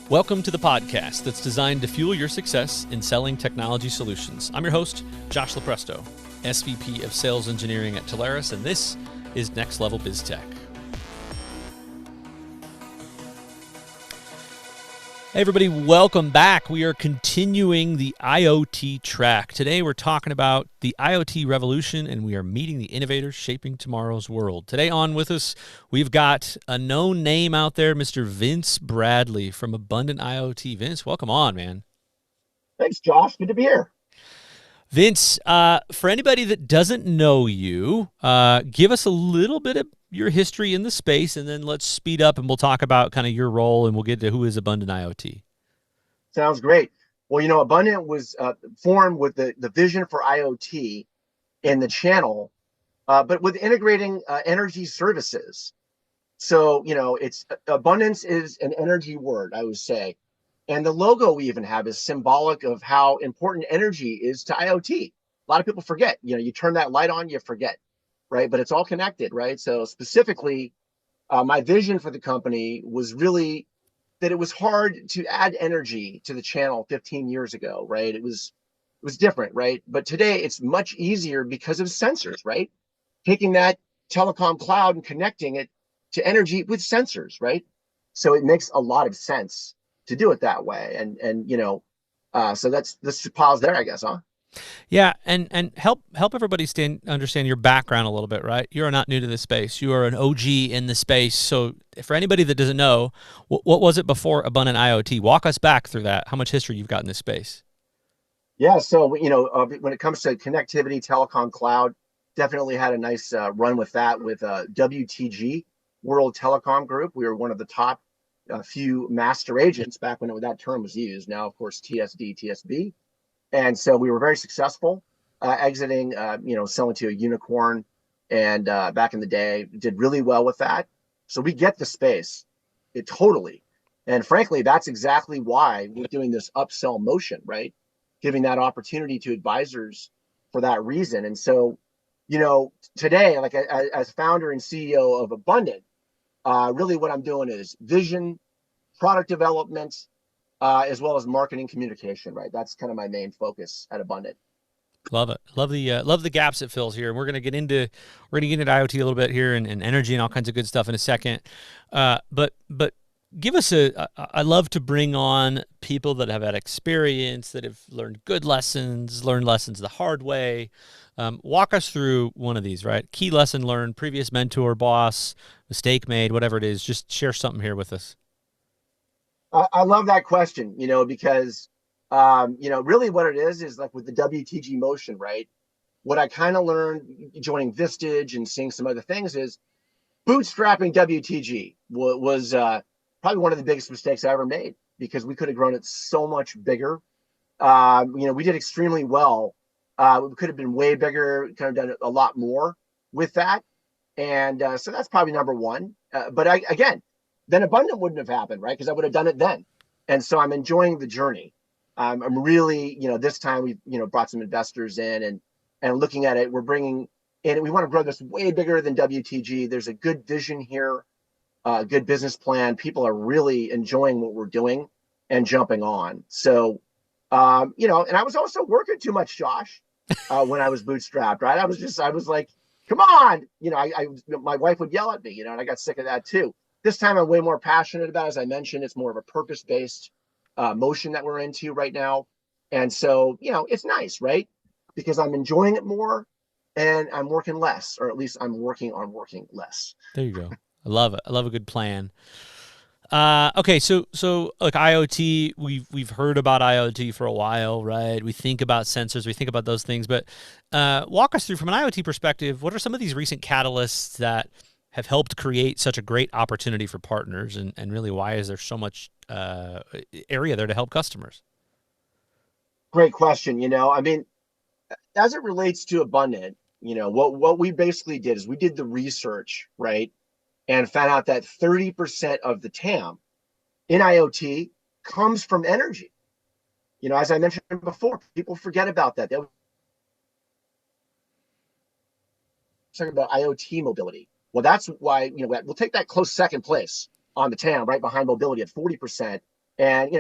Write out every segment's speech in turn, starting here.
Welcome to the podcast that's designed to fuel your success in selling technology solutions. I'm your host, Josh Lopresto, SVP of Sales Engineering at Telarus, and this is Next Level Biz Tech. Hey everybody, welcome back. We are continuing the IoT track. Today we're talking about the IoT revolution, and we are meeting the innovators shaping tomorrow's world. Today on with us, we've got a known name out there, Mr. Vince Bradley from Abundant IoT. Vince, welcome on, man. Thanks, Josh. Good to be here. Vince, for anybody that doesn't know you, give us a little bit of your history in the space, and then let's speed up and we'll talk about kind of your role, and we'll get to who is Abundant IoT. Sounds great. Well, Abundant was formed with the vision for IoT in the channel, but with integrating energy services. So, it's abundance is an energy word, I would say. And the logo we even have is symbolic of how important energy is to IoT. A lot of people forget, you turn that light on, you forget, right? But it's all connected, right? So specifically, my vision for the company was really that it was hard to add energy to the channel 15 years ago, right? It was different, right? But today it's much easier because of sensors, right? Taking that telecom cloud and connecting it to energy with sensors, right? So it makes a lot of sense to do it that way. So let's pause there, I guess, huh? Yeah, and help everybody understand your background a little bit, right? You are not new to this space. You are an OG in the space. So for anybody that doesn't know, what was it before Abundant IoT? Walk us back through that. How much history you've got in this space? Yeah, so when it comes to connectivity, telecom, cloud, definitely had a nice run with that with WTG, World Telecom Group. We were one of the top few master agents back when that term was used. Now, of course, TSD, TSB. And so we were very successful exiting, selling to a unicorn. And back in the day, did really well with that. So we get the space, totally. And frankly, that's exactly why we're doing this upsell motion, right? Giving that opportunity to advisors for that reason. And so, today, like as founder and CEO of Abundant, really what I'm doing is vision, product development, as well as marketing communication, right? That's kind of my main focus at Abundant. Love it. Love the gaps it fills here. And we're gonna get into IoT a little bit here and energy and all kinds of good stuff in a second. But give us I love to bring on people that have had experience, that have learned good lessons, learned lessons the hard way. Walk us through one of these, right? Key lesson learned, previous mentor, boss, mistake made, whatever it is. Just share something here with us. I love that question, because, really what it is like with the WTG motion, right? What I kind of learned joining Vistage and seeing some other things is bootstrapping WTG was probably one of the biggest mistakes I ever made, because we could have grown it so much bigger. We did extremely well. We could have been way bigger, kind of done a lot more with that. And so that's probably number one. Again, then Abundant wouldn't have happened, right? Because I would have done it then. And so I'm enjoying the journey. I'm really, this time we've, brought some investors in and looking at it, we're bringing in, we want to grow this way bigger than WTG. There's a good vision here, good business plan. People are really enjoying what we're doing and jumping on. So, and I was also working too much, Josh, when I was bootstrapped, right? I was like, come on, my wife would yell at me, and I got sick of that too. This time I'm way more passionate about it. As I mentioned, it's more of a purpose-based motion that we're into right now. And so, it's nice, right? Because I'm enjoying it more and I'm working less, or at least I'm working on working less. There you go. I love it. I love a good plan. Okay, so like IoT, we've heard about IoT for a while, right? We think about sensors, we think about those things, but walk us through from an IoT perspective, what are some of these recent catalysts that have helped create such a great opportunity for partners, and really why is there so much area there to help customers? Great question. As it relates to Abundant, what we basically did is we did the research, right? And found out that 30% of the TAM in IoT comes from energy. As I mentioned before, people forget about that. They'll talk about IoT mobility. Well, that's why, we'll take that close second place on the TAM, right behind mobility at 40%. And,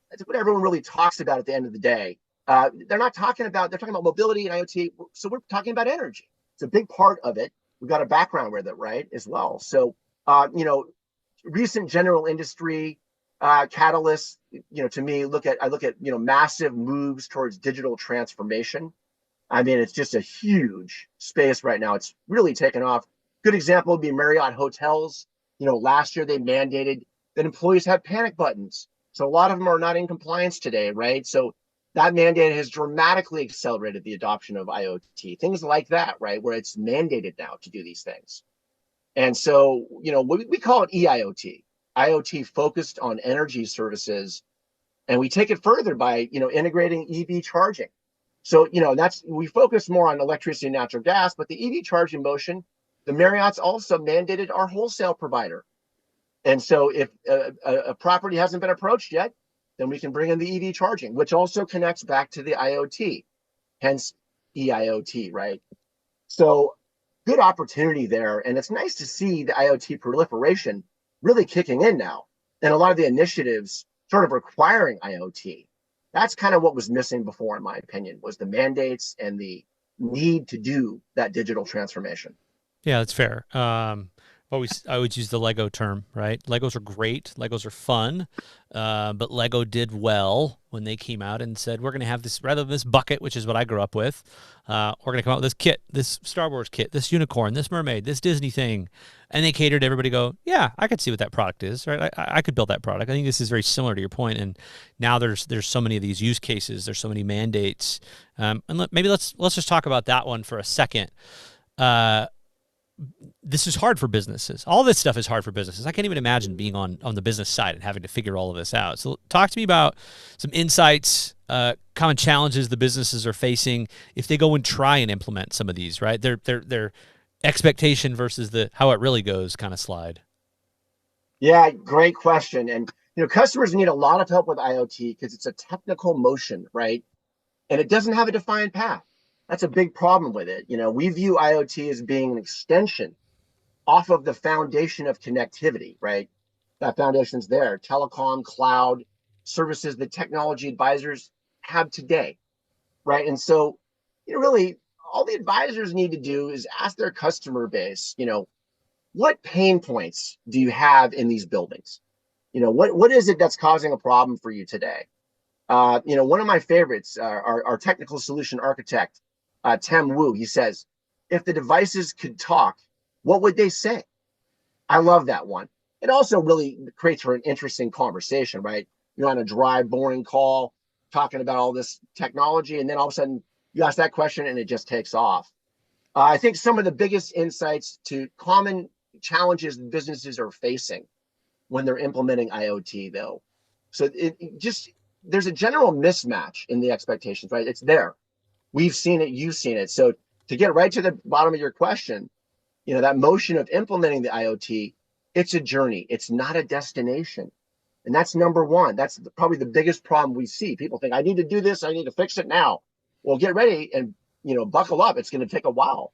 that's what everyone really talks about at the end of the day. They're talking about mobility and IoT. So we're talking about energy. It's a big part of it. We've got a background with it, right, as well. So, recent general industry catalysts, to me, I look at, massive moves towards digital transformation. I mean, it's just a huge space right now. It's really taken off. Good example would be Marriott hotels. Last year they mandated that employees have panic buttons. So a lot of them are not in compliance today, right? So that mandate has dramatically accelerated the adoption of IoT, things like that, right? Where it's mandated now to do these things. And so, we call it EIoT, IoT focused on energy services. And we take it further by, integrating EV charging. So, we focus more on electricity and natural gas, but the EV charging motion, the Marriott's also mandated our wholesale provider. And so if a property hasn't been approached yet, then we can bring in the EV charging, which also connects back to the IoT, hence EIoT, right? So good opportunity there. And it's nice to see the IoT proliferation really kicking in now. And a lot of the initiatives sort of requiring IoT. That's kind of what was missing before, in my opinion, was the mandates and the need to do that digital transformation. Yeah, that's fair. I always use the Lego term, right? Legos are great. Legos are fun. But Lego did well when they came out and said, we're going to have this, rather than this bucket, which is what I grew up with, we're going to come out with this kit, this Star Wars kit, this unicorn, this mermaid, this Disney thing. And they catered to everybody go, yeah, I could see what that product is, right? I could build that product. I think this is very similar to your point. And now there's so many of these use cases. There's so many mandates. And maybe let's just talk about that one for a second. This is hard for businesses. All this stuff is hard for businesses. I can't even imagine being on the business side and having to figure all of this out. So talk to me about some insights, common challenges the businesses are facing if they go and try and implement some of these, right? Their expectation versus how it really goes kind of slide. Yeah, great question. And, customers need a lot of help with IoT because it's a technical motion, right? And it doesn't have a defined path. That's a big problem with it. We view IoT as being an extension off of the foundation of connectivity, right? That foundation's there, telecom, cloud, services that technology advisors have today, right? And so, really, all the advisors need to do is ask their customer base, what pain points do you have in these buildings? What is it that's causing a problem for you today? One of my favorites, our technical solution architect, Tim Wu, he says, if the devices could talk, what would they say? I love that one. It also really creates for an interesting conversation, right? You're on a dry, boring call talking about all this technology, and then all of a sudden you ask that question and it just takes off. I think some of the biggest insights to common challenges businesses are facing when they're implementing IoT, though. So there's a general mismatch in the expectations, right? It's there. We've seen it, you've seen it. So to get right to the bottom of your question, that motion of implementing the IoT, it's a journey. It's not a destination. And that's number one. That's probably the biggest problem we see. People think, I need to do this. I need to fix it now. Well, get ready and, buckle up. It's going to take a while.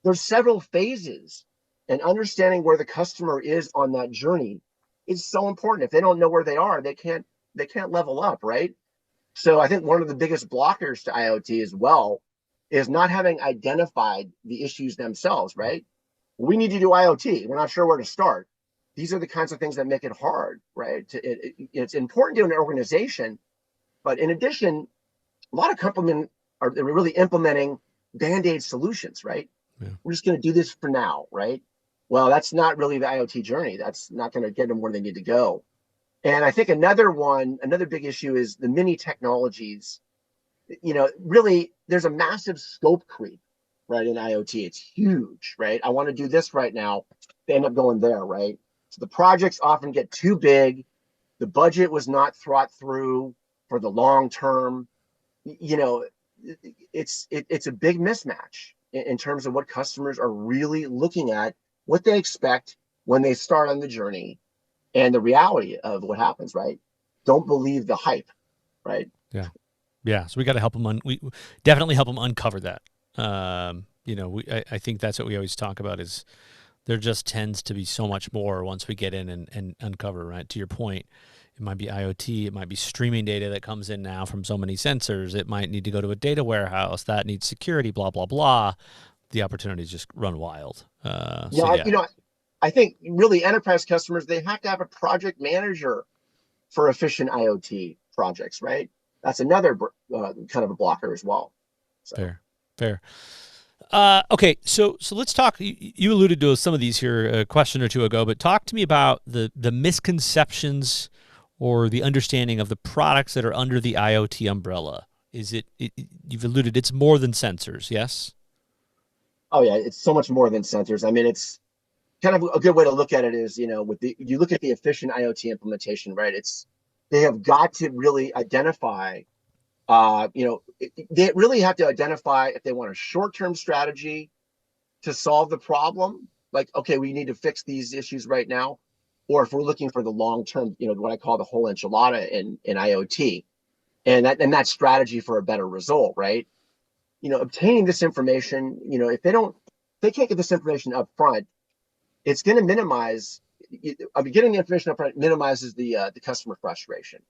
There's several phases, and understanding where the customer is on that journey is so important. If they don't know where they are, they can't level up, right? So I think one of the biggest blockers to IoT as well is not having identified the issues themselves, right? We need to do IoT. We're not sure where to start. These are the kinds of things that make it hard, right? It's important to an organization, but in addition, a lot of companies are really implementing Band-Aid solutions, right? Yeah. We're just going to do this for now, right? Well, that's not really the IoT journey. That's not going to get them where they need to go. And I think another big issue is the mini technologies. Really, there's a massive scope creep, right, in IoT. It's huge, right? I want to do this right now. They end up going there, right? So the projects often get too big. The budget was not thought through for the long term. It's a big mismatch in terms of what customers are really looking at, what they expect when they start on the journey, and the reality of what happens, right? Don't believe the hype, right? Yeah. Yeah. So we got to help them. We definitely help them uncover that. I think that's what we always talk about is there just tends to be so much more once we get in and uncover, right? To your point, It might be IoT. It might be streaming data that comes in now from so many sensors. It might need to go to a data warehouse that needs security, blah, blah, blah. The opportunities just run wild. Yeah, I think really enterprise customers, they have to have a project manager for efficient IoT projects, right? That's another kind of a blocker as well. So. Fair, fair. Okay, so let's talk. You alluded to some of these here a question or two ago, but talk to me about the misconceptions or the understanding of the products that are under the IoT umbrella. Is you've alluded it's more than sensors, yes? Oh yeah, it's so much more than sensors. I mean, it's kind of a good way to look at it is, you look at the efficient IoT implementation, right? They have got to really identify, they really have to identify if they want a short-term strategy to solve the problem, like, okay, we need to fix these issues right now, or if we're looking for the long-term, what I call the whole enchilada in IoT, and that strategy for a better result, right? Obtaining this information, if they can't get this information up front, it's going to minimize. Getting the information up front minimizes the customer frustration.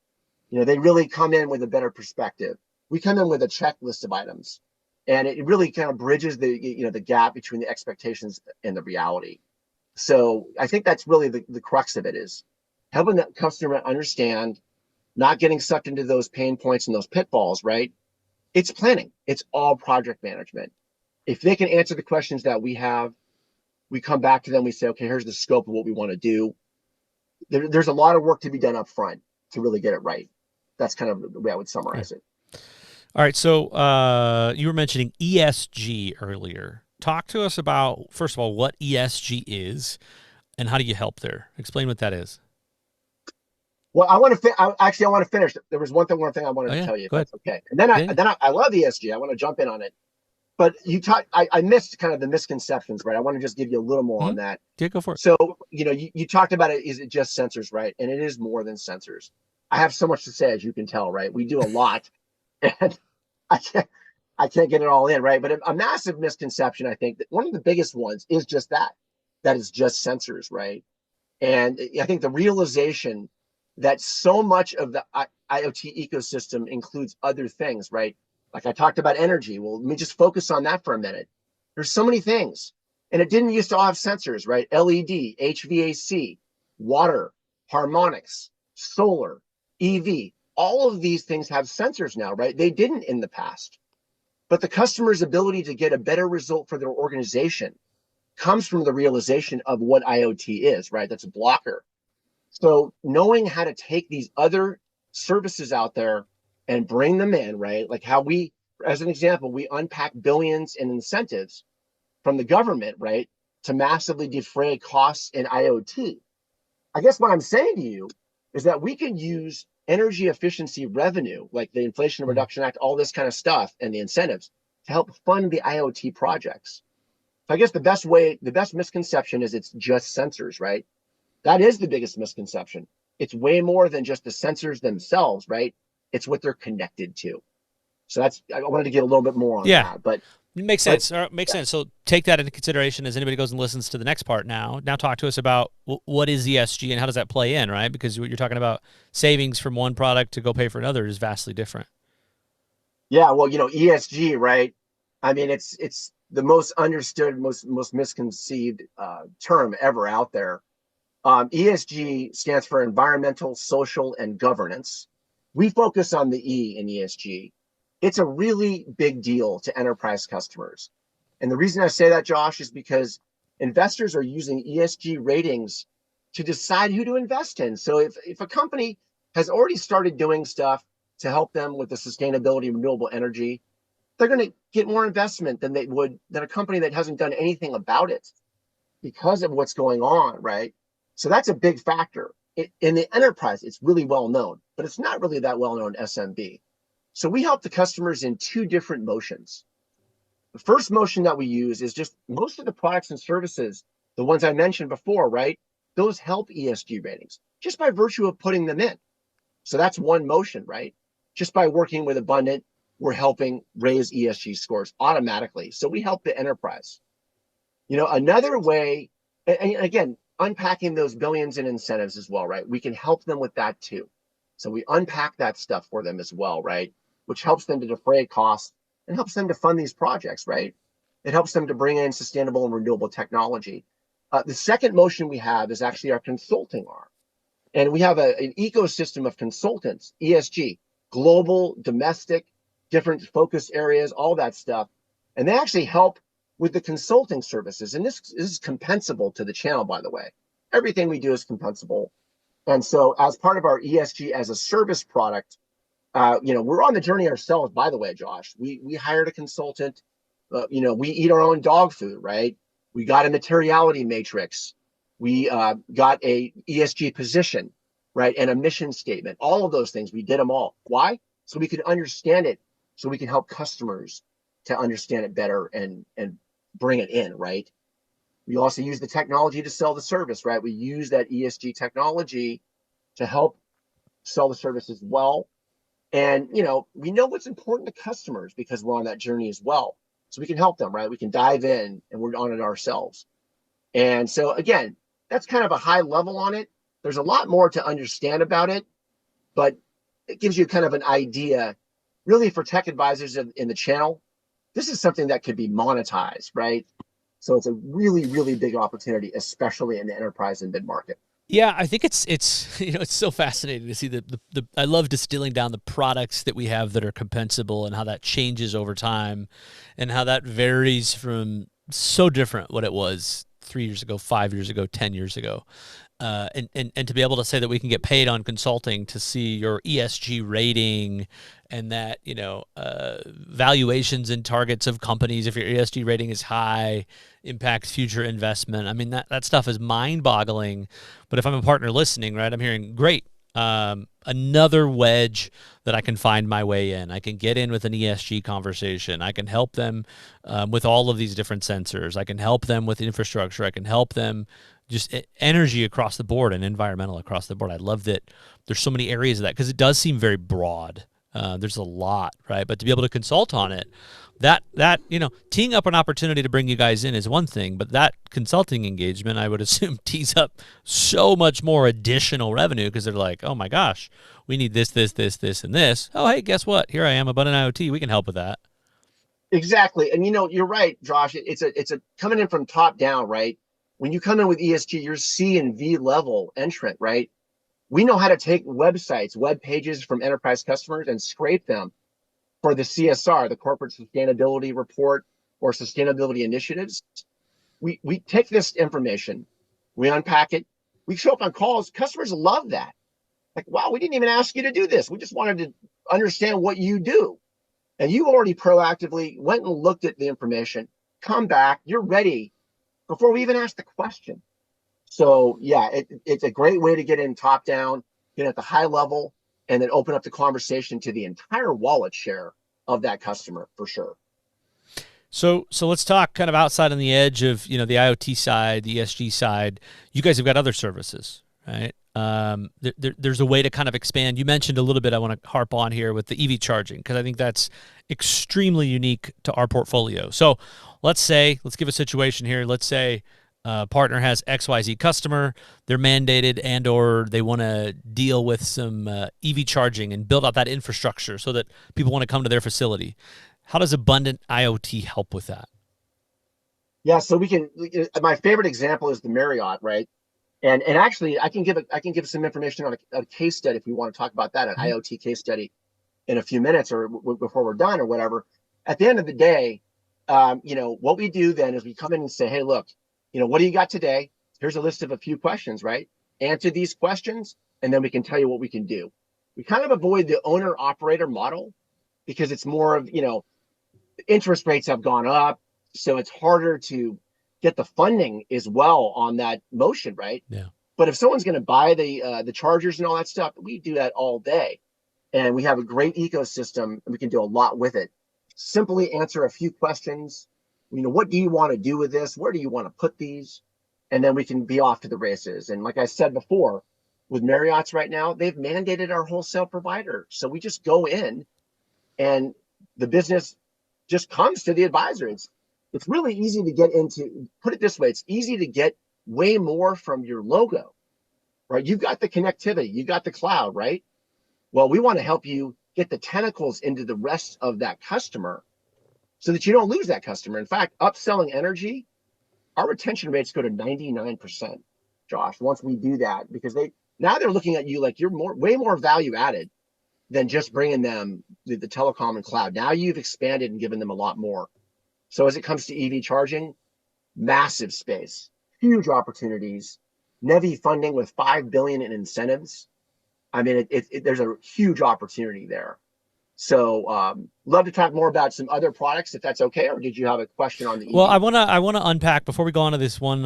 They really come in with a better perspective. We come in with a checklist of items, and it really kind of bridges the gap between the expectations and the reality. So I think that's really the crux of it, is helping the customer understand, not getting sucked into those pain points and those pitfalls, right? It's planning. It's all project management. If they can answer the questions that we have, we come back to them, we say, okay, here's the scope of what we want to do. There's a lot of work to be done up front to really get it right. That's kind of the way I would summarize it. All right, so you were mentioning ESG earlier. Talk to us about, first of all, what ESG is and how do you help there? Explain what that is. Well, I want to finish. There was one thing I wanted to tell you, if Go ahead. that's okay. And then I love ESG. I want to jump in on it. But I missed kind of the misconceptions, right? I want to just give you a little more on that. Yeah, go for it. So, you talked about it. Is it just sensors, right? And it is more than sensors. I have so much to say, as you can tell, right? We do a lot, and I can't get it all in, right? But a massive misconception, I think, that one of the biggest ones is just that is just sensors, right? And I think the realization that so much of the IoT ecosystem includes other things, right? Like I talked about energy. Well, let me just focus on that for a minute. There's so many things. And it didn't used to all have sensors, right? LED, HVAC, water, harmonics, solar, EV. All of these things have sensors now, right? They didn't in the past. But the customer's ability to get a better result for their organization comes from the realization of what IoT is, right? That's a blocker. So knowing how to take these other services out there and bring them in, right? Like how we, as an example, we unpack billions in incentives from the government, right? To massively defray costs in IoT. I guess what I'm saying to you is that we could use energy efficiency revenue, like the Inflation Reduction Act, all this kind of stuff, and the incentives to help fund the IoT projects. So I guess the best misconception is it's just sensors, right? That is the biggest misconception. It's way more than just the sensors themselves, right? It's what they're connected to. So I wanted to get a little bit more on that. But it makes sense. Makes sense. So take that into consideration as anybody goes and listens to the next part now. Now talk to us about what is ESG and how does that play in, right? Because what you're talking about, savings from one product to go pay for another, is vastly different. Yeah, well, ESG, right? I mean, it's the most understood, most misconceived term ever out there. ESG stands for environmental, social, and governance. We focus on the E in ESG. It's a really big deal to enterprise customers. And the reason I say that, Josh, is because investors are using ESG ratings to decide who to invest in. So if a company has already started doing stuff to help them with the sustainability of renewable energy, they're going to get more investment than a company that hasn't done anything about it because of what's going on, right? So that's a big factor. In the enterprise, it's really well known, but it's not really that well known in SMB. So we help the customers in two different motions. The first motion that we use is just most of the products and services, the ones I mentioned before, right? Those help ESG ratings just by virtue of putting them in. So that's one motion, right? Just by working with Abundant, we're helping raise ESG scores automatically. So we help the enterprise. Another way, and again, unpacking those billions in incentives as well, right? We can help them with that too. So we unpack that stuff for them as well, right? Which helps them to defray costs and helps them to fund these projects, right? It helps them to bring in sustainable and renewable technology. The second motion we have is actually our consulting arm. And we have an ecosystem of consultants, ESG, global, domestic, different focus areas, all that stuff. And they actually help with the consulting services. And this is compensable to the channel, by the way. Everything we do is compensable. And so as part of our ESG as a service product, we're on the journey ourselves, by the way, Josh. We hired a consultant. We eat our own dog food, right? We got a materiality matrix. We got a ESG position, right? And a mission statement. All of those things, we did them all. Why? So we could understand it, so we can help customers to understand it better and bring it in, right? We also use the technology to sell the service, right? We use that ESG technology to help sell the service as well. And, we know what's important to customers because we're on that journey as well. So we can help them, right? We can dive in and we're on it ourselves. And so, again, that's kind of a high level on it. There's a lot more to understand about it, but it gives you kind of an idea, really, for tech advisors in the channel. This is something that could be monetized, right? So it's a really, really big opportunity, especially in the enterprise and mid-market. Yeah, I think it's it's so fascinating to see the I love distilling down the products that we have that are compensable and how that changes over time and how that varies from so different what it was 3 years ago, 5 years ago, 10 years ago. And to be able to say that we can get paid on consulting to see your ESG rating and that, valuations and targets of companies, if your ESG rating is high, impacts future investment. I mean, that stuff is mind-boggling. But if I'm a partner listening, right, I'm hearing, great, another wedge that I can find my way in. I can get in with an ESG conversation. I can help them with all of these different sensors. I can help them with infrastructure. I can help them just energy across the board and environmental across the board. I love that there's so many areas of that because it does seem very broad. There's a lot, right? But to be able to consult on it, that teeing up an opportunity to bring you guys in is one thing, but that consulting engagement, I would assume, tees up so much more additional revenue because they're like, oh my gosh, we need this, this, this, this, and this. Oh, hey, guess what? Here I am, Abundant IoT. We can help with that. Exactly. And you're right, Josh. It's a coming in from top down, right? When you come in with ESG, you're C and V level entrant, right? We know how to take websites, web pages from enterprise customers and scrape them for the CSR, the corporate sustainability report or sustainability initiatives. We take this information, we unpack it, we show up on calls. Customers love that. Like, wow, we didn't even ask you to do this. We just wanted to understand what you do. And you already proactively went and looked at the information, come back, you're ready before we even ask the question. So yeah, it's a great way to get in top down, get at the high level, and then open up the conversation to the entire wallet share of that customer for sure. So let's talk kind of outside on the edge of the IoT side, the ESG side. You guys have got other services, right? There's a way to kind of expand. You mentioned a little bit. I want to harp on here with the EV charging because I think that's extremely unique to our portfolio. So let's give a situation here. Let's say partner has XYZ customer, they're mandated and or they want to deal with some EV charging and build out that infrastructure so that people want to come to their facility. How does Abundant IoT help with that? Yeah, so we can. My favorite example is the Marriott, right? And actually, I can give some information on a case study if we want to talk about that, an IoT case study, in a few minutes or before we're done or whatever. At the end of the day, what we do then is we come in and say, hey, look, what do you got today? Here's a list of a few questions, right? Answer these questions, and then we can tell you what we can do. We kind of avoid the owner operator model because it's more of, interest rates have gone up. So it's harder to get the funding as well on that motion, right? Yeah. But if someone's going to buy the chargers and all that stuff, we do that all day. And we have a great ecosystem and we can do a lot with it. Simply answer a few questions. What do you want to do with this? Where do you want to put these? And then we can be off to the races. And like I said before, with Marriott's right now, they've mandated our wholesale provider. So we just go in and the business just comes to the advisor. It's really easy to get into, put it this way, it's easy to get way more from your logo, right? You've got the connectivity, you got the cloud, right? Well, we want to help you get the tentacles into the rest of that customer so that you don't lose that customer. In fact, upselling energy, our retention rates go to 99%, Josh, once we do that, because now they're looking at you like you're way more value added than just bringing them the telecom and cloud. Now you've expanded and given them a lot more. So as it comes to EV charging, massive space, huge opportunities, NEVI funding with $5 billion in incentives. I mean, there's a huge opportunity there. So love to talk more about some other products if that's okay, or did you have a question on the Well, EV? I wanna unpack before we go on to this one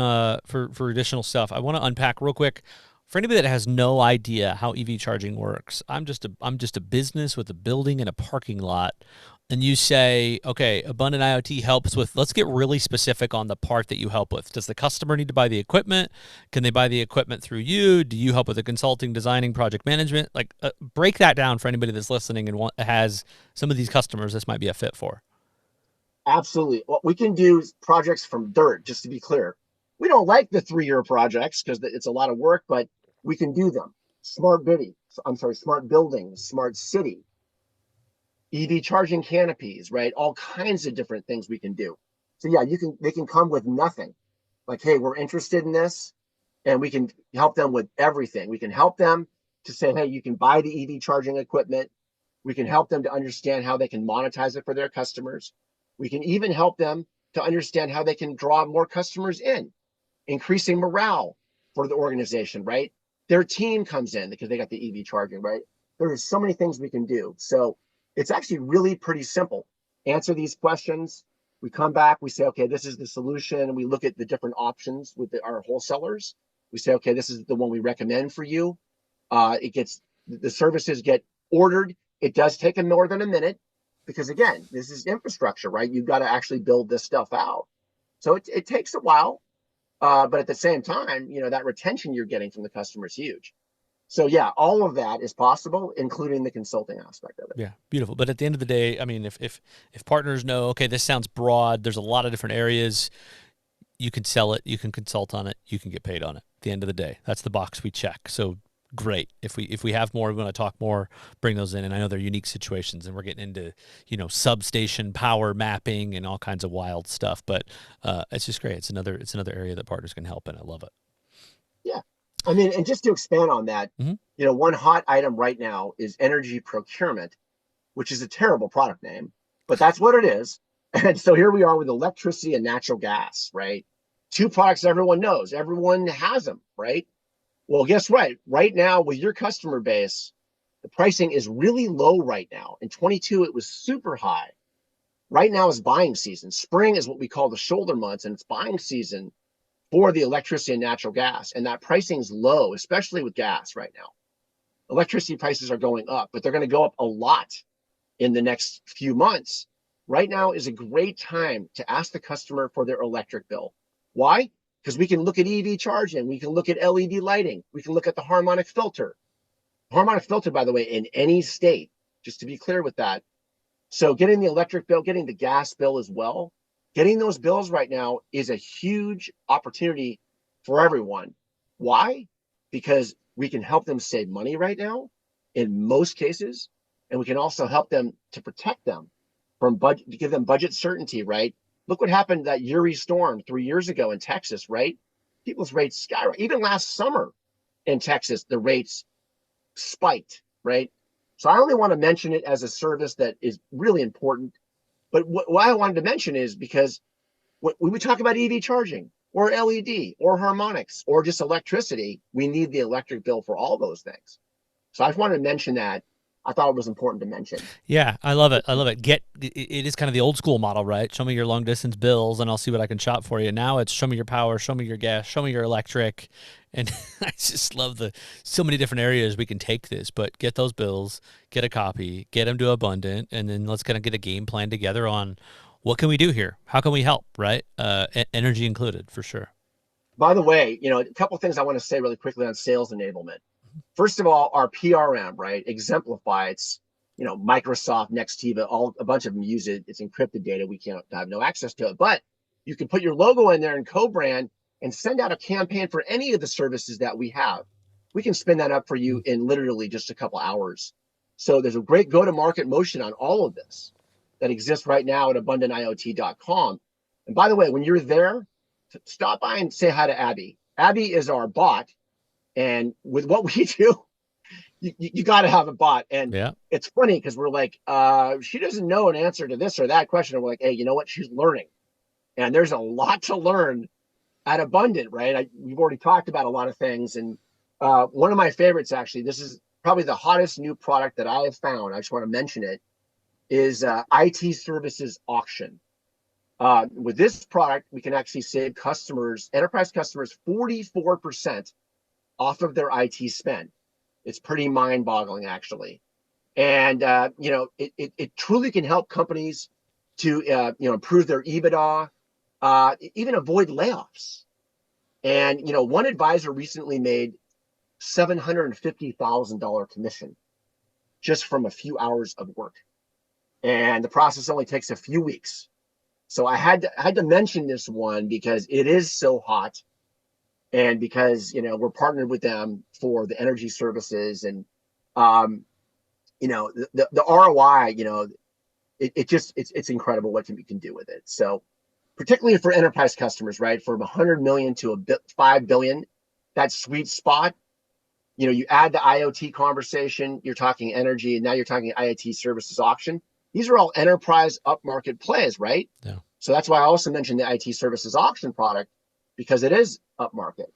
for additional stuff. I want to unpack real quick for anybody that has no idea how EV charging works. I'm just a business with a building and a parking lot, and you say, okay, Abundant IoT helps with. Let's get really specific on the part that you help with. Does the customer need to buy the equipment? Can they buy the equipment through you? Do you help with the consulting, designing, project management? Like, break that down for anybody that's listening and has some of these customers this might be a fit for. Absolutely. Well, we can do projects from dirt, just to be clear. We don't like the 3-year projects because it's a lot of work, but we can do them. Smart buildings, smart city, EV charging canopies, right? All kinds of different things we can do. So yeah, they can come with nothing. Like, hey, we're interested in this, and we can help them with everything. We can help them to say, hey, you can buy the EV charging equipment. We can help them to understand how they can monetize it for their customers. We can even help them to understand how they can draw more customers in, increasing morale for the organization, right? Their team comes in because they got the EV charging, right? There are so many things we can do. So it's actually really pretty simple. Answer these questions. We come back, we say, okay, this is the solution. And we look at the different options with our wholesalers. We say, okay, this is the one we recommend for you. The services get ordered. It does take them more than a minute because, again, this is infrastructure, right? You've got to actually build this stuff out. So it takes a while, but at the same time, that retention you're getting from the customer is huge. So yeah, all of that is possible, including the consulting aspect of it. Yeah, beautiful. But at the end of the day, I mean, if partners know, okay, this sounds broad, there's a lot of different areas, you can sell it, you can consult on it, you can get paid on it. At the end of the day, that's the box we check. So great. If we have more, we want to talk more, bring those in. And I know they're unique situations, and we're getting into substation power mapping and all kinds of wild stuff. But it's just great. It's another area that partners can help, and I love it. Yeah. I mean, and just to expand on that, one hot item right now is energy procurement, which is a terrible product name, but that's what it is. And so here we are with electricity and natural gas, right? Two products everyone knows. Everyone has them, right? Well, guess what? Right now, with your customer base, the pricing is really low right now. In 22, it was super high. Right now is buying season. Spring is what we call the shoulder months, and it's buying season for the electricity and natural gas. And that pricing is low, especially with gas right now. Electricity prices are going up, but they're going to go up a lot in the next few months. Right now is a great time to ask the customer for their electric bill. Why? Because we can look at EV charging, we can look at LED lighting, we can look at the harmonic filter. Harmonic filter, by the way, in any state, just to be clear with that. So getting the electric bill, getting the gas bill as well, getting those bills right now is a huge opportunity for everyone. Why? Because we can help them save money right now in most cases, and we can also help them to protect them from budget, to give them budget certainty, right? Look what happened that Uri storm 3 years ago in Texas, right? People's rates skyrocketed. Even last summer in Texas, the rates spiked, right? So I only want to mention it as a service that is really important. But why I wanted to mention is because when we talk about EV charging or LED or harmonics or just electricity, we need the electric bill for all those things. So I just wanted to mention that. I thought it was important to mention. Yeah, I love it. I love it. It is kind of the old school model, right? Show me your long distance bills and I'll see what I can shop for you. Now it's show me your power, show me your gas, show me your electric. And I just love so many different areas we can take this, but get those bills, get a copy, get them to Abundant, and then let's kind of get a game plan together on what can we do here? How can we help, right? Energy included, for sure. By the way, a couple of things I want to say really quickly on sales enablement. First of all, our PRM, right? Exemplify. It's, Microsoft, Nextiva, a bunch of them use it. It's encrypted data. We can't have no access to it, but you can put your logo in there and co-brand and send out a campaign for any of the services that we have. We can spin that up for you in literally just a couple hours. So there's a great go-to-market motion on all of this that exists right now at abundantiot.com. And by the way, when you're there, stop by and say hi to Abby. Abby is our bot. And with what we do, you got to have a bot. And Yeah. it's funny because we're like, she doesn't know an answer to this or that question. And we're like, hey, you know what? She's learning. And there's a lot to learn at Abundant, right? We've already talked about a lot of things. And one of my favorites, actually, this is probably the hottest new product that I have found. I just want to mention it, is IT Services Auction. With this product, we can actually save customers, enterprise customers, 44% off of their IT spend. It's pretty mind-boggling, actually. And it truly can help companies to improve their EBITDA, even avoid layoffs. And one advisor recently made $750,000 commission just from a few hours of work, and the process only takes a few weeks. So I had to mention this one because it is so hot, and because we're partnered with them for the energy services, and the ROI, it's incredible what we can do with it. So particularly for enterprise customers, right, from 100 million to 5 billion, that sweet spot. You add the IoT conversation, you're talking energy, and now you're talking IoT Services Auction. These are all enterprise upmarket plays, right? Yeah. So that's why I also mentioned the IT Services Auction product, because it is upmarket.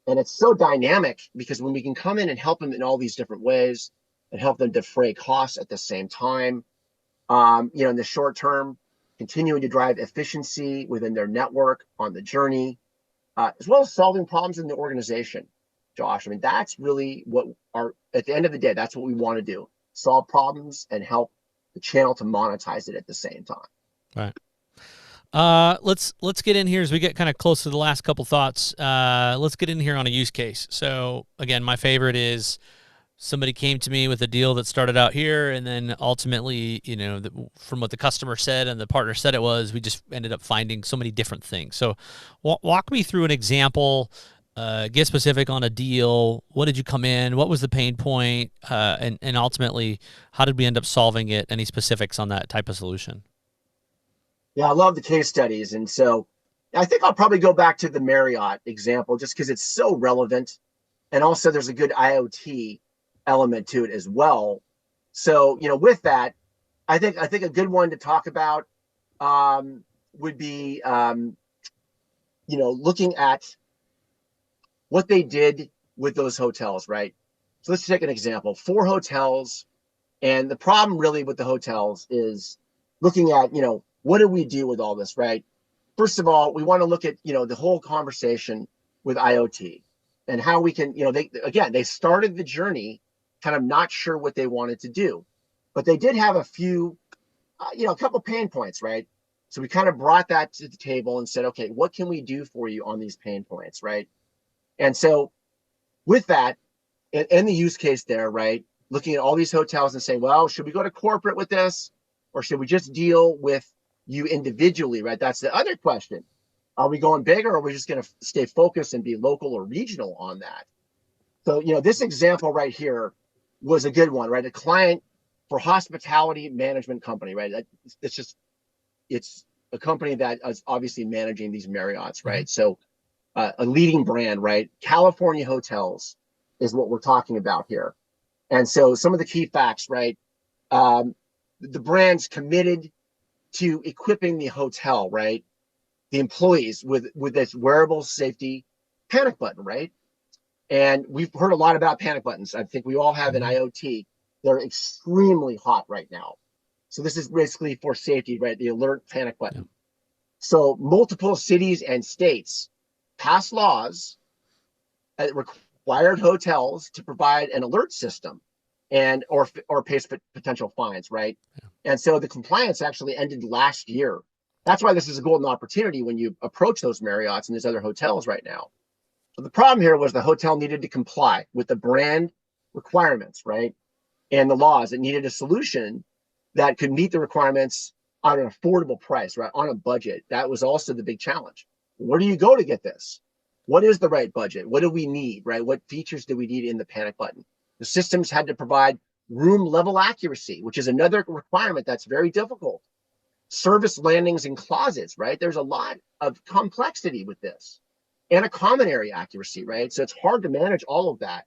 And it's so dynamic because when we can come in and help them in all these different ways and help them defray costs at the same time, in the short term, continuing to drive efficiency within their network on the journey, as well as solving problems in the organization. Josh, I mean, that's really at the end of the day, that's what we want to do: solve problems and help the channel to monetize it at the same time. Right. Let's get in here as we get kind of close to the last couple thoughts. Let's get in here on a use case. So again, my favorite is somebody came to me with a deal that started out here, and then ultimately, from what the customer said and the partner said it was, we just ended up finding so many different things. So walk me through an example. Get specific on a deal. What did you come in? What was the pain point? And ultimately, how did we end up solving it? Any specifics on that type of solution? Yeah, I love the case studies. And so I think I'll probably go back to the Marriott example just because it's so relevant. And also there's a good IoT element to it as well. So, with that, I think a good one to talk about would be, looking at what they did with those hotels, right? So let's take an example: 4 hotels. And the problem really with the hotels is looking at, what do we do with all this, right? First of all, we want to look at, the whole conversation with IoT and how we can, they started the journey kind of not sure what they wanted to do, but they did have a few, a couple pain points, right? So we kind of brought that to the table and said, okay, what can we do for you on these pain points, right? And so with that, and the use case there, right, looking at all these hotels and saying, well, should we go to corporate with this, or should we just deal with you individually, right? That's the other question. Are we going big, or are we just going to stay focused and be local or regional on that? So, this example right here was a good one, right? A client for hospitality management company, right? It's a company that is obviously managing these Marriotts, right? So a leading brand, right? California Hotels is what we're talking about here. And so some of the key facts, right? The brand's committed to equipping the hotel, right, the employees with this wearable safety panic button, right? And we've heard a lot about panic buttons. I think we all have an IoT. They're extremely hot right now. So this is basically for safety, right? The alert panic button. Yeah. So multiple cities and states passed laws that required hotels to provide an alert system and or face potential fines, right? Yeah. And so the compliance actually ended last year. That's why this is a golden opportunity when you approach those Marriotts and these other hotels right now. So the problem here was the hotel needed to comply with the brand requirements, right? And the laws. It needed a solution that could meet the requirements on an affordable price, right? On a budget. That was also the big challenge. Where do you go to get this? What is the right budget? What do we need, right? What features do we need in the panic button? The systems had to provide room level accuracy, which is another requirement that's very difficult. Service landings and closets, right? There's a lot of complexity with this, and a common area accuracy, right? So it's hard to manage all of that.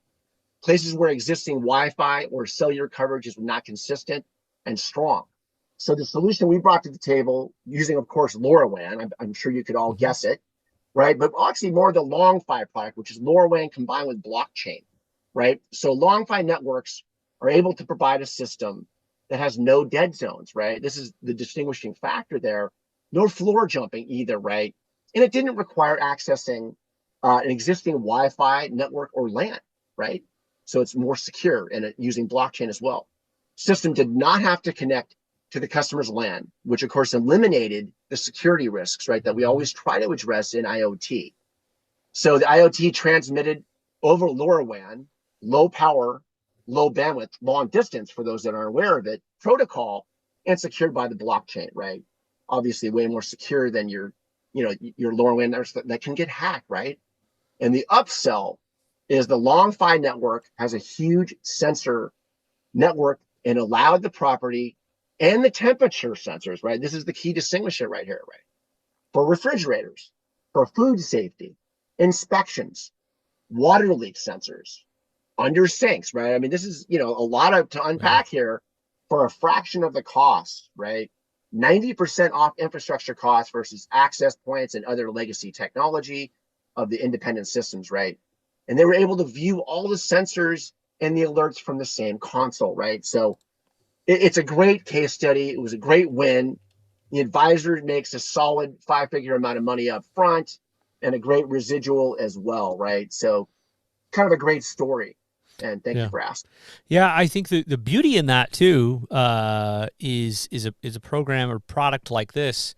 Places where existing Wi-Fi or cellular coverage is not consistent and strong. So the solution we brought to the table, using, of course, LoRaWAN, I'm sure you could all guess it, right? But actually more the LongFi product, which is LoRaWAN combined with blockchain, right? So LongFi networks are able to provide a system that has no dead zones, right? This is the distinguishing factor there. No floor jumping either, right? And it didn't require accessing an existing Wi-Fi network or LAN, right? So it's more secure and using blockchain as well. System did not have to connect to the customer's LAN, which of course eliminated the security risks, right, that we always try to address in IoT. So the IoT transmitted over LoRaWAN, low power, low bandwidth, long distance, for those that aren't aware of it, protocol, and secured by the blockchain, right? Obviously way more secure than your LoRaWAN that can get hacked, right? And the upsell is the LongFi network has a huge sensor network and allowed the property and the temperature sensors, right? This is the key distinguisher right here, right? For refrigerators, for food safety, inspections, water leak sensors, under sinks, right? I mean, this is, a lot to unpack here for a fraction of the cost, right? 90% off infrastructure costs versus access points and other legacy technology of the independent systems, right? And they were able to view all the sensors and the alerts from the same console, right? So it's a great case study. It was a great win. The advisor makes a solid 5-figure amount of money up front and a great residual as well, right? So kind of a great story. And thank you for asking. Yeah, I think the beauty in that too is a program or product like this.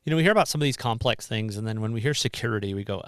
We hear about some of these complex things, and then when we hear security, we go,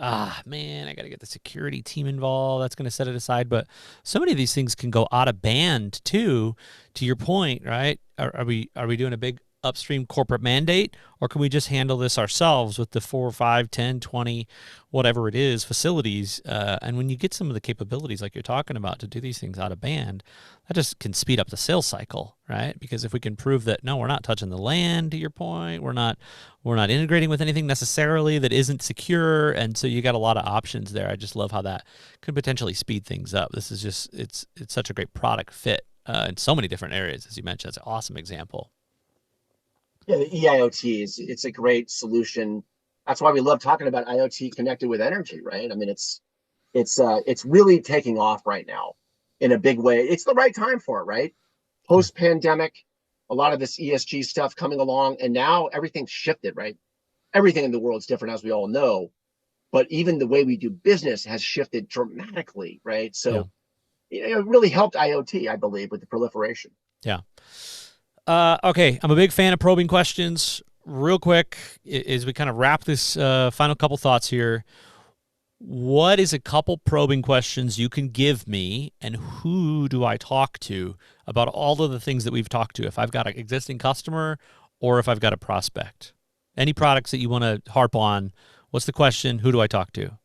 man, I got to get the security team involved. That's going to set it aside. But so many of these things can go out of band too. To your point, right? Are we doing a big upstream corporate mandate, or can we just handle this ourselves with the 4, 5, 10, 20, whatever it is, facilities? And when you get some of the capabilities like you're talking about to do these things out of band, that just can speed up the sales cycle, right? Because if we can prove that, no, we're not touching the land, to your point, we're not integrating with anything necessarily that isn't secure, and so you got a lot of options there. I just love how that could potentially speed things up. This is just, it's such a great product fit in so many different areas, as you mentioned. It's an awesome example. Yeah, the EIoT it's a great solution. That's why we love talking about IoT connected with energy, right? I mean, it's really taking off right now in a big way. It's the right time for it, right? Post-pandemic, a lot of this ESG stuff coming along, and now everything's shifted, right? Everything in the world's different, as we all know, but even the way we do business has shifted dramatically, right? So it really helped IoT, I believe, with the proliferation. Yeah. Okay, I'm a big fan of probing questions. Real quick, as we kind of wrap this final couple thoughts here, what is a couple probing questions you can give me, and who do I talk to about all of the things that we've talked to? If I've got an existing customer or if I've got a prospect, any products that you want to harp on, what's the question? Who do I talk to?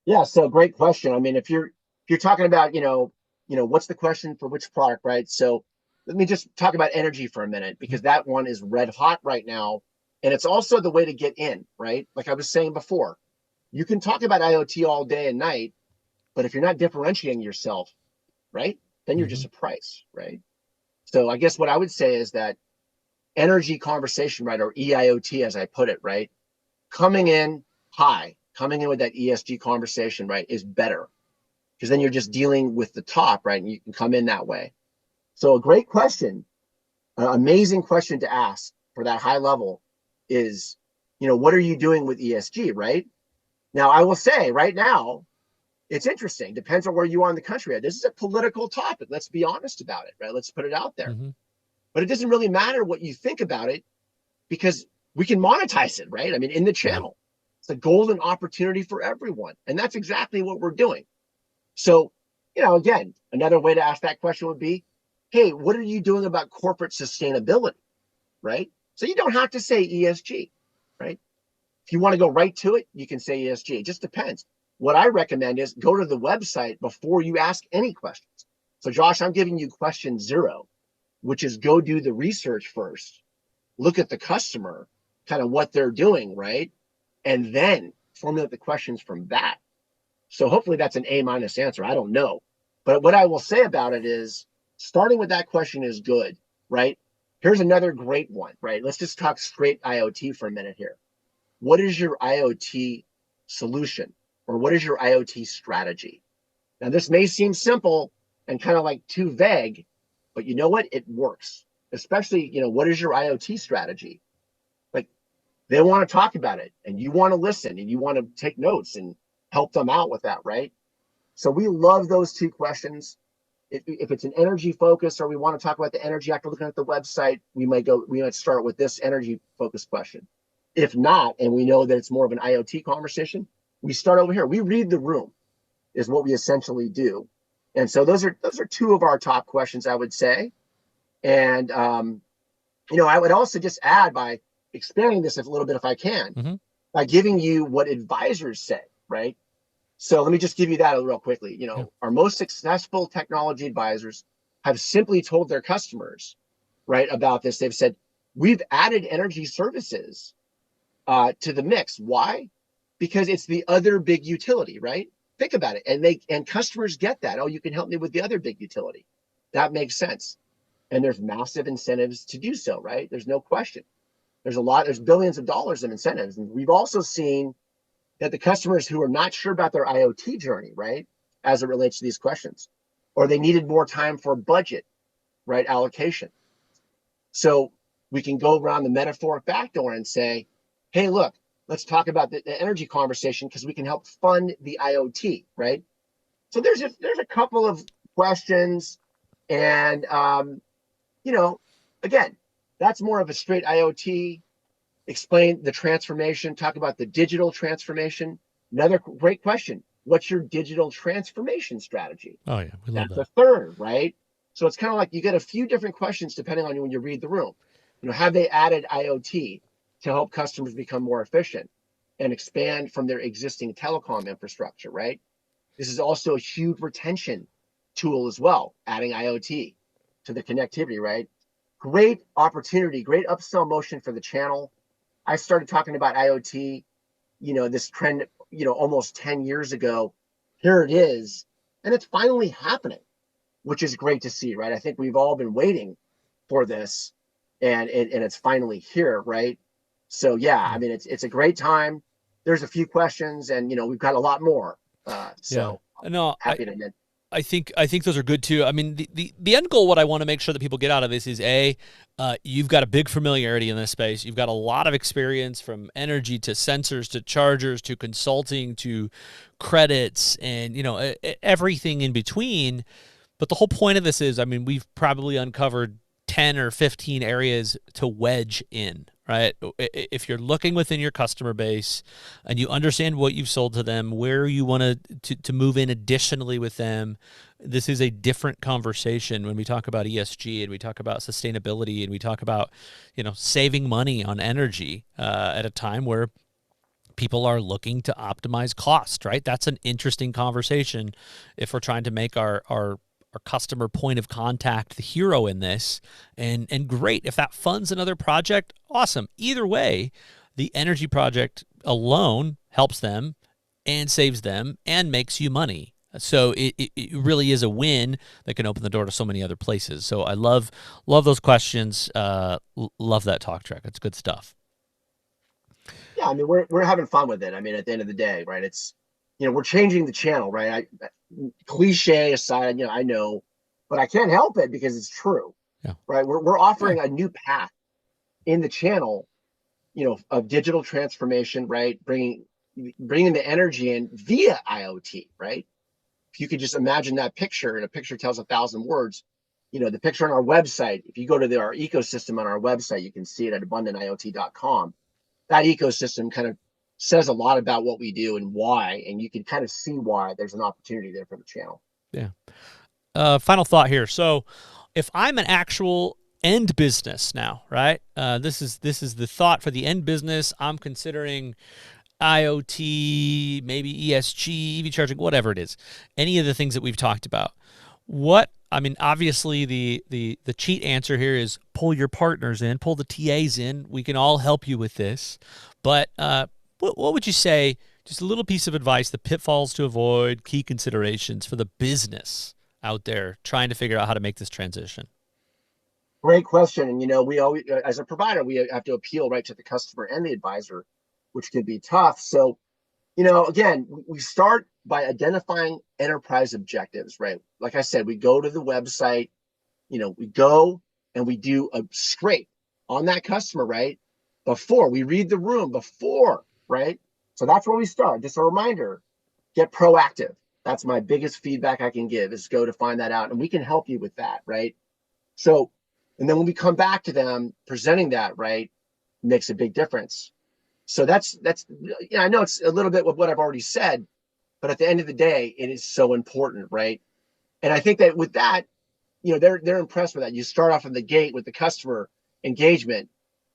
Yeah, so great question. I mean, if you're talking about, what's the question for which product, right? So let me just talk about energy for a minute, because that one is red hot right now. And it's also the way to get in, right? Like I was saying before, you can talk about IoT all day and night, but if you're not differentiating yourself, right, then you're just a price, right? So I guess what I would say is that energy conversation, right, or EIoT, as I put it, right, coming in with that ESG conversation, right, is better, because then you're just dealing with the top, right, and you can come in that way. So a great question, an amazing question to ask for that high level is, what are you doing with ESG, right? Now, I will say right now, it's interesting. Depends on where you are in the country. This is a political topic. Let's be honest about it, right? Let's put it out there. But it doesn't really matter what you think about it, because we can monetize it, right? I mean, in the channel. It's a golden opportunity for everyone. And that's exactly what we're doing. So, again, another way to ask that question would be, hey, what are you doing about corporate sustainability, right? So you don't have to say ESG, right? If you want to go right to it, you can say ESG. It just depends. What I recommend is go to the website before you ask any questions. So Josh, I'm giving you question 0, which is go do the research first, look at the customer, kind of what they're doing, right? And then formulate the questions from that. So hopefully that's an A- answer. I don't know. But what I will say about it is starting with that question is good, right? Here's another great one, right? Let's just talk straight IoT for a minute here. What is your IoT solution, or what is your IoT strategy? Now, this may seem simple and kind of like too vague, but you know what? It works. Especially, what is your IoT strategy? Like, they want to talk about it, and you want to listen, and you want to take notes and help them out with that, right? So we love those 2 questions. If it's an energy focus, or we want to talk about the energy after looking at the website, we might start with this energy focused question. If not, and we know that it's more of an IoT conversation, we start over here. We read the room is what we essentially do. And so those are 2 of our top questions, I would say. And I would also just add, by expanding this a little bit if I can, by giving you what advisors say, right? So let me just give you that real quickly. Our most successful technology advisors have simply told their customers, right, about this. They've said, we've added energy services to the mix. Why? Because it's the other big utility, right? Think about it. And customers get that. Oh, you can help me with the other big utility. That makes sense. And there's massive incentives to do so, right? There's no question. There's billions of dollars in incentives. And we've also seen that the customers who are not sure about their IoT journey, right, as it relates to these questions, or they needed more time for budget, right, allocation. So we can go around the metaphoric back door and say, hey, look, let's talk about the energy conversation because we can help fund the IoT, right? So there's a couple of questions, and again, that's more of a straight IoT. Explain the transformation, talk about the digital transformation. Another great question: what's your digital transformation strategy? Oh yeah, we love That's that. the third, right? So it's kind of like you get a few different questions depending on when you read the room. Have they added IoT to help customers become more efficient and expand from their existing telecom infrastructure, right? This is also a huge retention tool as well, adding IoT to the connectivity, right? Great opportunity, great upsell motion for the channel. I started talking about IoT, this trend, almost 10 years ago. Here it is, and it's finally happening, which is great to see, right? I think we've all been waiting for this, and it's finally here, right? So yeah, I mean, it's a great time. There's a few questions, and we've got a lot more. Yeah. So No, happy to. I think those are good too. I mean, the end goal, what I want to make sure that people get out of this is you've got a big familiarity in this space. You've got a lot of experience, from energy to sensors to chargers to consulting to credits and everything in between. But the whole point of this is, I mean, we've probably uncovered 10 or 15 areas to wedge in, right? If you're looking within your customer base and you understand what you've sold to them, where you want to move in additionally with them, this is a different conversation when we talk about ESG and we talk about sustainability and we talk about, saving money on energy at a time where people are looking to optimize cost, right? That's an interesting conversation if we're trying to make our customer point of contact the hero in this. And great, if that funds another project, awesome. Either way, the energy project alone helps them and saves them and makes you money. So it really is a win that can open the door to so many other places. So I love those questions. Love that talk track. It's good stuff. Yeah, I mean, we're having fun with it. I mean, at the end of the day, right? It's we're changing the channel, right? Cliche aside, I know, but I can't help it because it's true, Yeah. right? We're offering a new path in the channel, of digital transformation, right? Bringing the energy in via IoT, right? If you could just imagine that picture, and a picture tells 1,000 words. The picture on our website. If you go to our ecosystem on our website, you can see it at abundantiot.com. That ecosystem kind of says a lot about what we do and why, and you can kind of see why there's an opportunity there for the channel. Yeah. Final thought here. So if I'm an actual end business now, right? This is the thought for the end business. I'm considering IoT, maybe ESG, EV charging, whatever it is, any of the things that we've talked about. What I mean, obviously the cheat answer here is pull your partners in, pull the TAs in. We can all help you with this. But what would you say, just a little piece of advice, the pitfalls to avoid, key considerations for the business out there trying to figure out how to make this transition? Great question. And, we always, as a provider, we have to appeal right to the customer and the advisor, which can be tough. So, again, we start by identifying enterprise objectives, right? Like I said, we go to the website, we go and we do a scrape on that customer, right? Before we read the room, right? So that's where we start. Just a reminder, get proactive. That's my biggest feedback I can give, is go to find that out. And we can help you with that, right? So, and then when we come back to them, presenting that, right, makes a big difference. So that's I know it's a little bit with what I've already said, but at the end of the day, it is so important, right? And I think that with that, they're impressed with that. You start off from the gate with the customer engagement.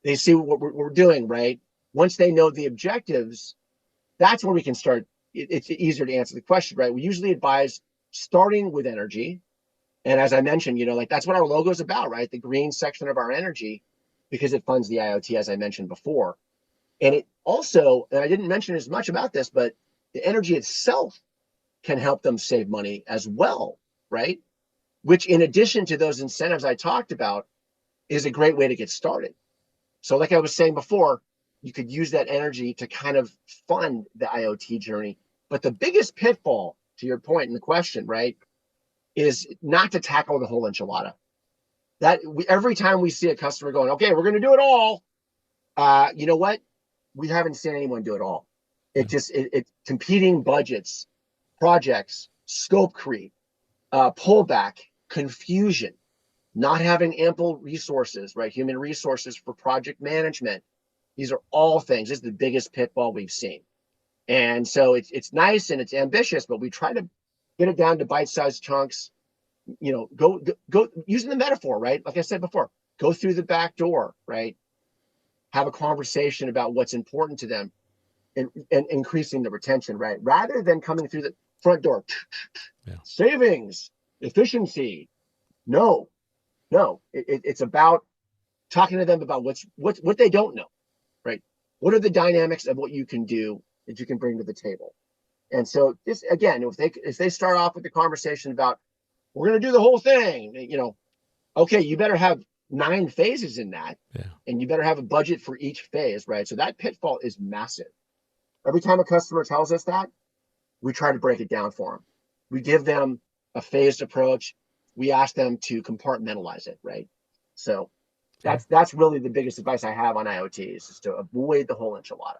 They see what we're doing, right? Once they know the objectives, that's where we can start. It's easier to answer the question, right? We usually advise starting with energy. And as I mentioned, that's what our logo is about, right? The green section of our energy, because it funds the IoT, as I mentioned before. And it also, and I didn't mention as much about this, but the energy itself can help them save money as well, right? Which, in addition to those incentives I talked about, is a great way to get started. So like I was saying before, you could use that energy to kind of fund the IoT journey. But the biggest pitfall, to your point in the question, right, is not to tackle the whole enchilada. Every time we see a customer going, okay, we're going to do it all, you know what? We haven't seen anyone do it all. It's competing budgets, projects, scope creep, pullback, confusion, not having ample resources, right? Human resources for project management. These are all things. This is the biggest pitfall we've seen. And so it's nice and it's ambitious, but we try to get it down to bite-sized chunks. Go using the metaphor, right? Like I said before, go through the back door, right? Have a conversation about what's important to them and increasing the retention, right? Rather than coming through the front door, savings, efficiency. No, it's about talking to them about what they don't know, right? What are the dynamics of what you can do that you can bring to the table? And so this, again, if they start off with the conversation about, we're going to do the whole thing, okay, you better have 9 phases in that, and you better have a budget for each phase, right? So that pitfall is massive. Every time a customer tells us that, we try to break it down for them. We give them a phased approach. We ask them to compartmentalize it, right? So that's really the biggest advice I have on IoT, is just to avoid the whole enchilada.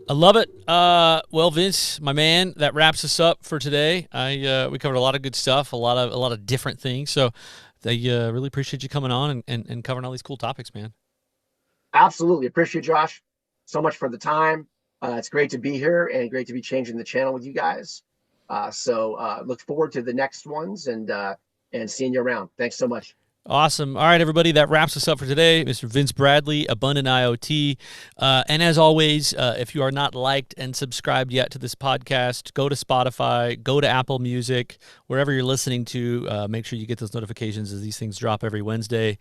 I love it. Well, Vince, my man, that wraps us up for today. We covered a lot of good stuff, a lot of different things. So they really appreciate you coming on and covering all these cool topics, man. Absolutely. Appreciate Josh so much for the time. It's great to be here and great to be changing the channel with you guys. So look forward to the next ones and seeing you around. Thanks so much. Awesome. All right, everybody, that wraps us up for today. Mr. Vince Bradley, Abundant IoT. And as always, if you are not liked and subscribed yet to this podcast, go to Spotify, go to Apple Music, wherever you're listening to. Make sure you get those notifications as these things drop every Wednesday.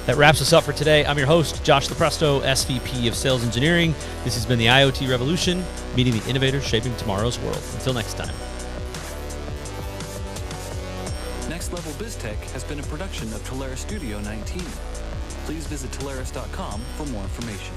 That wraps us up for today. I'm your host, Josh Lopresto, SVP of Sales Engineering. This has been the IoT Revolution, meeting the innovators shaping tomorrow's world. Until next time. Next Level BizTech has been a production of Telarus Studio 19. Please visit Telarus.com for more information.